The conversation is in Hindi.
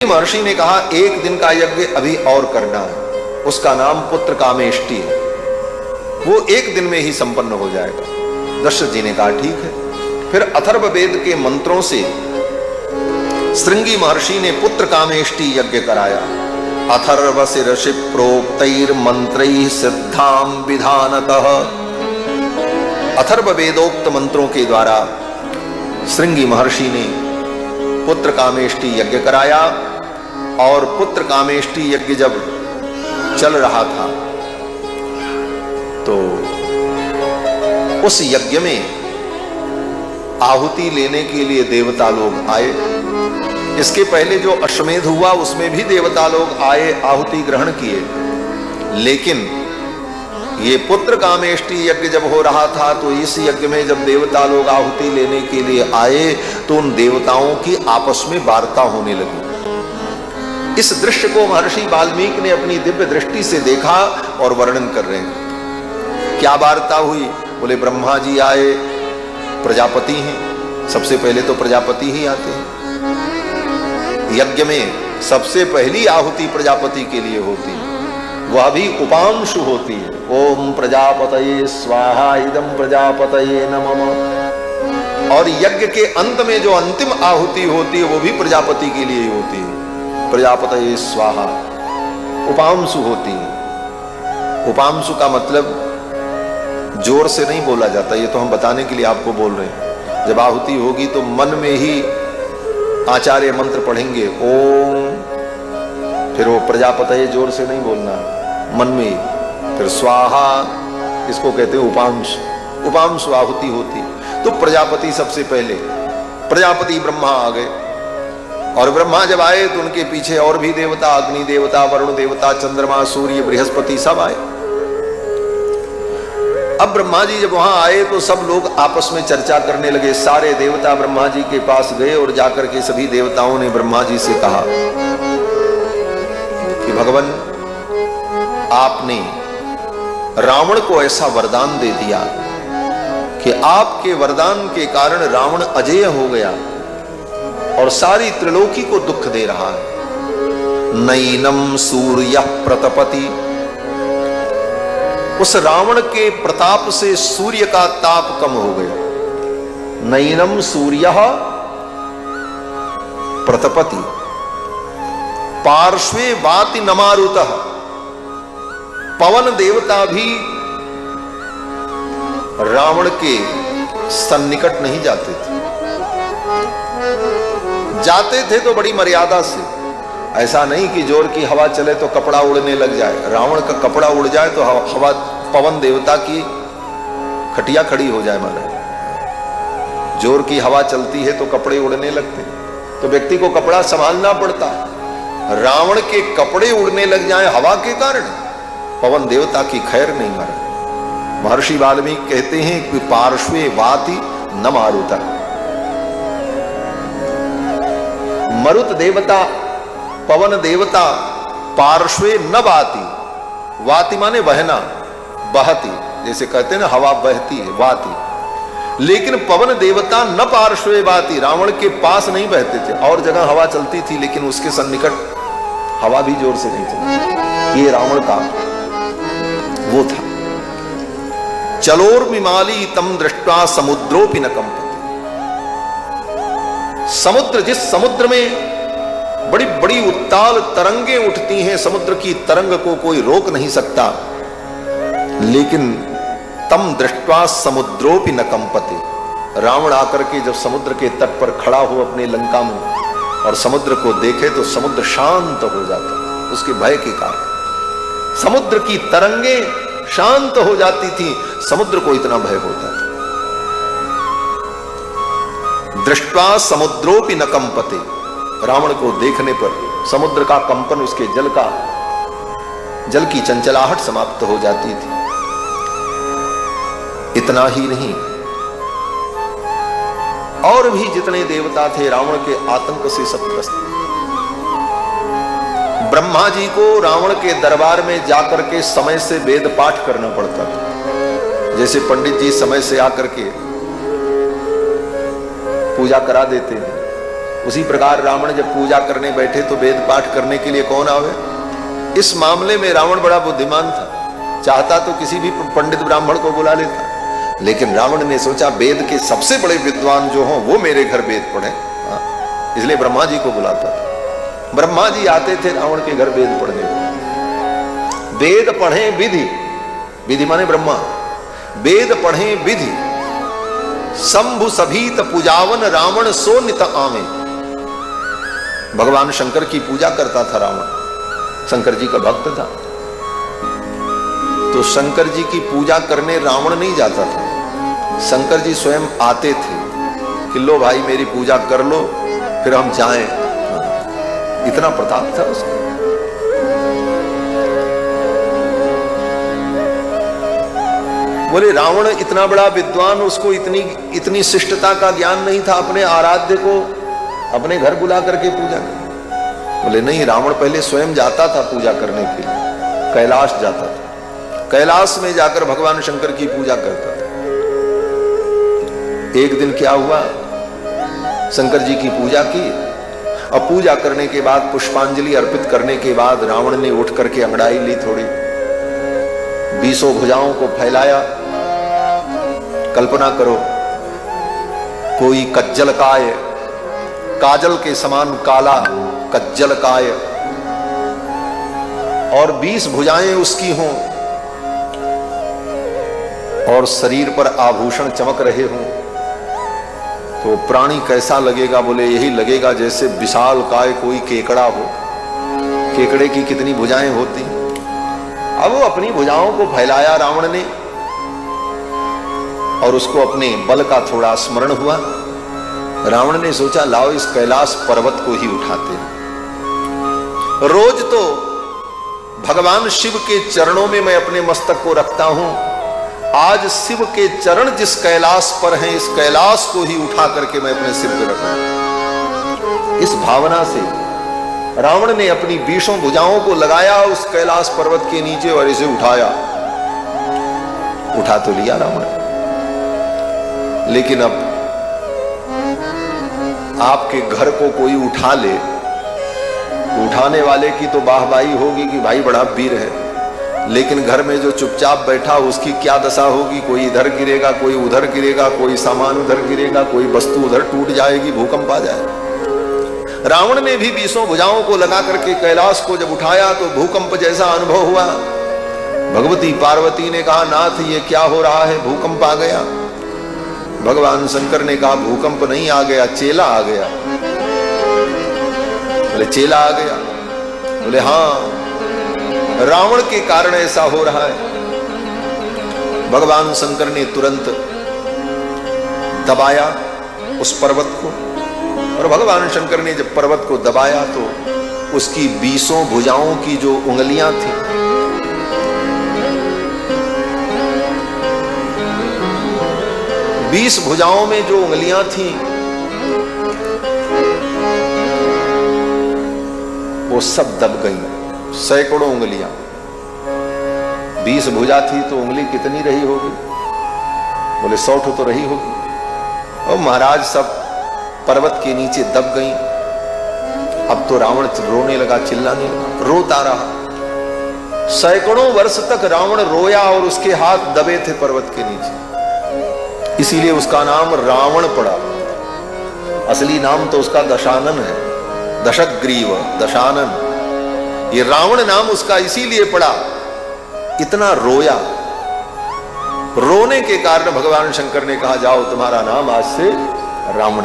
महर्षि ने कहा एक दिन का यज्ञ अभी और करना है, उसका नाम पुत्र कामेष्टि है, वो एक दिन में ही संपन्न हो जाएगा। दशरथ जी ने कहा ठीक है। फिर अथर्व वेद के मंत्रों से श्रृंगी महर्षि ने पुत्र कामेष्टि यज्ञ कराया। अथर्व शीर्षि प्रोक्तैर मंत्रैः सिद्धाम विधानतः, अथर्व वेदोक्त मंत्रों के द्वारा श्रृंगी महर्षि ने पुत्र कामेष्टि यज्ञ कराया। और पुत्र कामेष्टि यज्ञ जब चल रहा था तो उस यज्ञ में आहुति लेने के लिए देवता लोग आए। इसके पहले जो अश्वमेध हुआ उसमें भी देवता लोग आए, आहुति ग्रहण किए। लेकिन ये पुत्र कामेष्टि यज्ञ जब हो रहा था तो इस यज्ञ में जब देवता लोग आहुति लेने के लिए आए तो उन देवताओं की आपस में वार्ता होने लगी। इस दृश्य को महर्षि वाल्मीकि ने अपनी दिव्य दृष्टि से देखा और वर्णन कर रहे हैं। क्या वार्ता हुई? बोले ब्रह्मा जी आए, प्रजापति हैं, सबसे पहले तो प्रजापति ही आते हैं। यज्ञ में सबसे पहली आहुति प्रजापति के लिए होती है, वह भी उपांशु होती है। ओम प्रजापतये स्वाहा इदं प्रजापतये नमः। और यज्ञ के अंत में जो अंतिम आहुति होती है वो भी प्रजापति के लिए ही होती है, प्रजापतये स्वाहा, उपांशु होती है। उपांशु का मतलब जोर से नहीं बोला जाता, ये तो हम बताने के लिए आपको बोल रहे हैं। जब आहुति होगी तो मन में ही आचार्य मंत्र पढ़ेंगे ओम, फिर वो प्रजापतये जोर से नहीं बोलना, मन में ही। फिर स्वाहा, इसको कहते हैं उपांशु, उपांशु आहुति होती। तो प्रजापति सबसे पहले, प्रजापति ब्रह्मा आ गए। और ब्रह्मा जब आए तो उनके पीछे और भी देवता, अग्नि देवता, वरुण देवता, चंद्रमा, सूर्य, बृहस्पति सब आए। अब ब्रह्मा जी जब वहां आए तो सब लोग आपस में चर्चा करने लगे। सारे देवता ब्रह्मा जी के पास गए और जाकर के सभी देवताओं ने ब्रह्मा जी से कहा कि भगवान, आपने रावण को ऐसा वरदान दे दिया कि आपके वरदान के कारण रावण अजेय हो गया और सारी त्रिलोकी को दुख दे रहा है। नैनम सूर्य प्रतपति, उस रावण के प्रताप से सूर्य का ताप कम हो गया। नैनम सूर्य प्रतपति पार्श्वे वाति न मारुतः, पवन देवता भी रावण के सन्निकट नहीं जाते थे, जाते थे तो बड़ी मर्यादा से। ऐसा नहीं कि जोर की हवा चले तो कपड़ा उड़ने लग जाए। रावण का कपड़ा उड़ जाए तो हवा, पवन देवता की खटिया खड़ी हो जाए। महाराज, जोर की हवा चलती है तो कपड़े उड़ने लगते हैं, तो व्यक्ति को कपड़ा संभालना पड़ता है। रावण के कपड़े उड़ने लग जाए हवा के कारण, पवन देवता की खैर नहीं। महाराज, महर्षि वाल्मीकि कहते हैं कि पार्श्वे वाति न मारुता, मरुत देवता, पवन देवता पार्श्वे न वाति, वाति माने बहना, बहती, जैसे कहते हैं ना हवा बहती है, वाति। लेकिन पवन देवता न पार्श्वे वाति, रावण के पास नहीं बहते थे। और जगह हवा चलती थी लेकिन उसके सन्निकट हवा भी जोर से नहीं चलती। ये रावण का वो था। चलोर्मिमाली तम दृष्ट्वा समुद्रोपि न कंपति, समुद्र, जिस समुद्र में बड़ी बड़ी उत्ताल तरंगे उठती हैं, समुद्र की तरंग को कोई रोक नहीं सकता, लेकिन तम दृष्ट्वा समुद्रोपि न कंपते, रावण आकर के जब समुद्र के तट पर खड़ा हो अपने लंका में और समुद्र को देखे तो समुद्र शांत हो जाता, उसके भय के कारण। समुद्र की तरंगे शांत हो जाती थी, समुद्र को इतना भय होता था। दृष्ट्वा समुद्रोपि न कंपते, रावण को देखने पर समुद्र का कंपन, उसके जल की चंचलाहट समाप्त हो जाती थी। इतना ही नहीं, और भी जितने देवता थे रावण के आतंक से सब त्रस्त। ब्रह्मा जी को रावण के दरबार में जाकर के समय से वेद पाठ करना पड़ता था। जैसे पंडित जी समय से आकर के पूजा करा देते हैं, उसी प्रकार रावण जब पूजा करने बैठे तो वेद पाठ करने के लिए कौन आवे? इस मामले में रावण बड़ा बुद्धिमान था, चाहता तो किसी भी पंडित ब्राह्मण को बुला लेता, लेकिन रावण ने सोचा वेद के सबसे बड़े विद्वान जो हों वो मेरे घर वेद पढ़े, इसलिए ब्रह्मा जी को बुलाता था। ब्रह्मा जी आते थे रावण के घर वेद पढ़ने को। वेद पढ़े विधि, विधि माने ब्रह्मा, वेद पढ़े विधि, शंभु सभीत पूजावन रावण सो नित आवे। भगवान शंकर की पूजा करता था रावण, शंकर जी का भक्त था, तो शंकर जी की पूजा करने रावण नहीं जाता था, शंकर जी स्वयं आते थे कि लो भाई मेरी पूजा कर लो फिर हम जाएं। इतना प्रताप था उसका। बोले रावण इतना बड़ा विद्वान, उसको इतनी शिष्टता का ज्ञान नहीं था अपने आराध्य को अपने घर बुला करके पूजा कर। बोले नहीं, रावण पहले स्वयं जाता था पूजा करने के लिए, कैलाश जाता था, कैलाश में जाकर भगवान शंकर की पूजा करता था। एक दिन क्या हुआ, शंकर जी की पूजा की, अब पूजा करने के बाद पुष्पांजलि अर्पित करने के बाद रावण ने उठ करके अंगड़ाई ली, थोड़ी 20 भुजाओं को फैलाया। कल्पना करो कोई कज्जल काय, काजल के समान काला कज्जल काय, और 20 भुजाएं उसकी हों और शरीर पर आभूषण चमक रहे हों, तो प्राणी कैसा लगेगा? बोले यही लगेगा जैसे विशाल काय कोई केकड़ा हो। केकड़े की कितनी भुजाएं होती। अब वो अपनी भुजाओं को फैलाया रावण ने, और उसको अपने बल का थोड़ा स्मरण हुआ। रावण ने सोचा लाओ इस कैलाश पर्वत को ही उठाते हैं। रोज तो भगवान शिव के चरणों में मैं अपने मस्तक को रखता हूं, आज शिव के चरण जिस कैलाश पर हैं इस कैलाश को ही उठा करके मैं अपने सिर पर रखूं। इस भावना से रावण ने अपनी 20 भुजाओं को लगाया उस कैलाश पर्वत के नीचे और इसे उठाया। उठा तो लिया रावण, लेकिन अब आपके घर को कोई उठा ले, उठाने वाले की तो वाहवाही होगी कि भाई बड़ा वीर है, लेकिन घर में जो चुपचाप बैठा उसकी क्या दशा होगी? कोई इधर गिरेगा, कोई उधर गिरेगा, कोई सामान उधर गिरेगा, कोई वस्तु उधर टूट जाएगी, भूकंप आ जाएगा। रावण ने भी 20 भुजाओं को लगा करके कैलाश को जब उठाया तो भूकंप जैसा अनुभव हुआ। भगवती पार्वती ने कहा नाथ ये क्या हो रहा है? भूकंप आ गया। भगवान शंकर ने कहा भूकंप नहीं आ गया, चेला आ गया। बोले चेला आ गया? बोले हाँ, रावण के कारण ऐसा हो रहा है। भगवान शंकर ने तुरंत दबाया उस पर्वत को, और भगवान शंकर ने जब पर्वत को दबाया तो उसकी 20 भुजाओं की जो उंगलियां थी, बीस भुजाओं में जो उंगलियां थी वो सब दब गई। सैकड़ों उंगलियां, 20 भुजा थी तो उंगली कितनी रही होगी? बोले 100 तो रही होगी। और महाराज सब पर्वत के नीचे दब गई। अब तो रावण रोने लगा, चिल्लाने लगा, रोता रहा। सैकड़ों वर्ष तक रावण रोया और उसके हाथ दबे थे पर्वत के नीचे, इसीलिए उसका नाम रावण पड़ा। असली नाम तो उसका दशानन है, दशग्रीव, दशानन। ये रावण नाम उसका इसीलिए पड़ा, इतना रोया। रोने के कारण भगवान शंकर ने कहा जाओ तुम्हारा नाम आज से रावण।